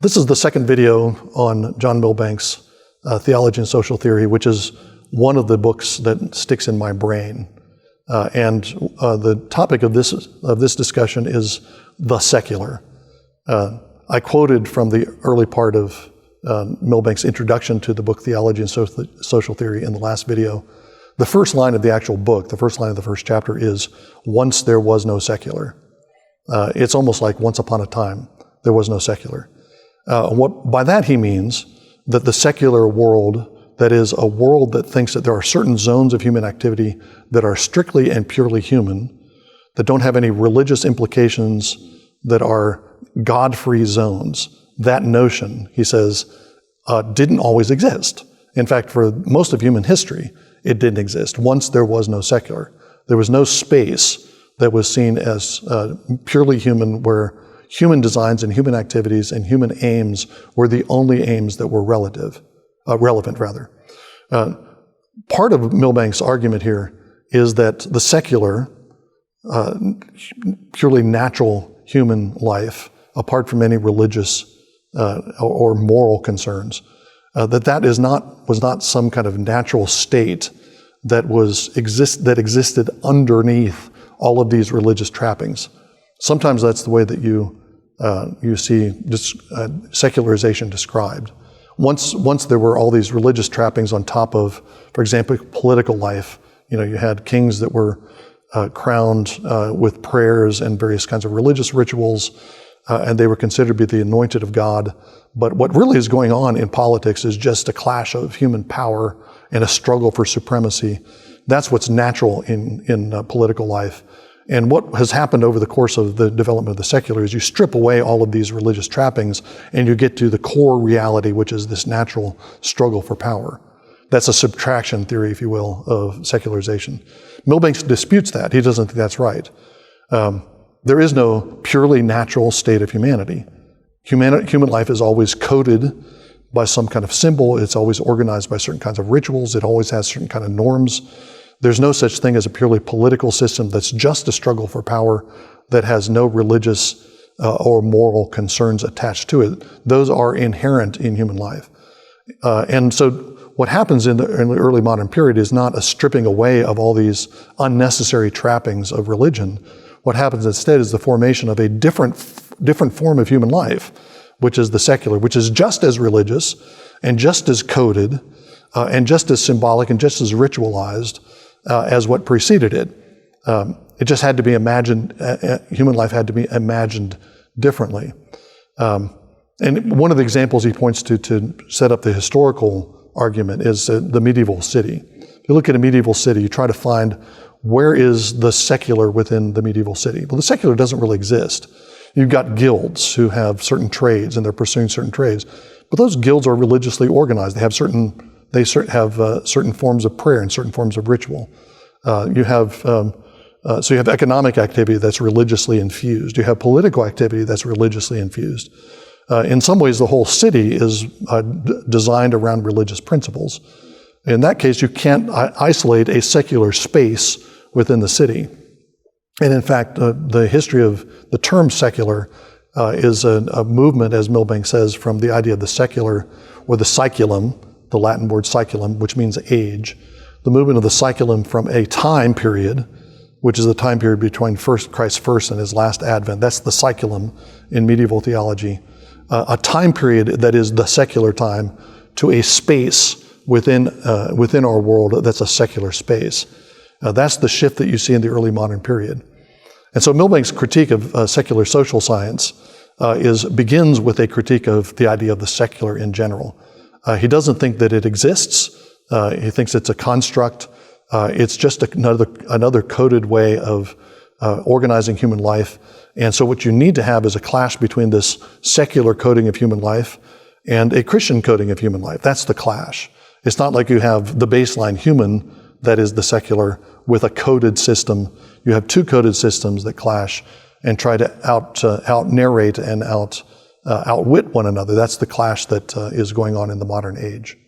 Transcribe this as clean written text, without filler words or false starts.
This is the second video on John Milbank's Theology and Social Theory, which is one of the books that sticks in my brain. The topic of this discussion is the secular. I quoted from the early part of Milbank's introduction to the book Theology and Social Theory in the last video. The first line of the actual book, the first line of the first chapter is, "Once there was no secular." It's almost like once upon a time, there was no secular. By that he means that the secular world, that is a world that thinks that there are certain zones of human activity that are strictly and purely human, that don't have any religious implications, that are God-free zones. That notion, he says, didn't always exist. In fact, for most of human history, it didn't exist. Once there was no secular. There was no space that was seen as purely human, where human designs and human activities and human aims were the only aims that were relevant. Part of Milbank's argument here is that the secular, purely natural human life, apart from any religious or moral concerns, that was not some kind of natural state that existed underneath all of these religious trappings. Sometimes that's the way that you see secularization described. Once there were all these religious trappings on top of, for example, political life. You had kings that were crowned with prayers and various kinds of religious rituals, and they were considered to be the anointed of God. But what really is going on in politics is just a clash of human power and a struggle for supremacy. That's what's natural in political life. And what has happened over the course of the development of the secular is you strip away all of these religious trappings and you get to the core reality, which is this natural struggle for power. That's a subtraction theory, if you will, of secularization. Milbank disputes that. He doesn't think that's right. There is no purely natural state of humanity. Human life is always coded by some kind of symbol. It's always organized by certain kinds of rituals. It always has certain kind of norms. There's no such thing as a purely political system that's just a struggle for power that has no religious or moral concerns attached to it. Those are inherent in human life. And so what happens in the early modern period is not a stripping away of all these unnecessary trappings of religion. What happens instead is the formation of a different form of human life, which is the secular, which is just as religious and just as coded and just as symbolic and just as ritualized as what preceded it. It just had to be imagined, human life had to be imagined differently. And one of the examples he points to set up the historical argument is the medieval city. If you look at a medieval city, you try to find where is the secular within the medieval city. Well, the secular doesn't really exist. You've got guilds who have certain trades and they're pursuing certain trades, but those guilds are religiously organized. They have certain forms of prayer and certain forms of ritual. So you have economic activity that's religiously infused. You have political activity that's religiously infused. In some ways, the whole city is designed around religious principles. In that case, you can't isolate a secular space within the city. And in fact, the history of the term secular is a movement, as Milbank says, from the idea of the secular or the saeculum, the Latin word saeculum, which means age. The movement of the saeculum from a time period, which is the time period between Christ's first and his last advent. That's the saeculum in medieval theology. A time period that is the secular time to a space within our world that's a secular space. That's the shift that you see in the early modern period. And so Milbank's critique of secular social science begins with a critique of the idea of the secular in general. He doesn't think that it exists. He thinks it's a construct. It's just another coded way of organizing human life. And so what you need to have is a clash between this secular coding of human life and a Christian coding of human life. That's the clash. It's not like you have the baseline human, that is the secular, with a coded system. You have two coded systems that clash and try to out-narrate and outwit one another. That's the clash that is going on in the modern age.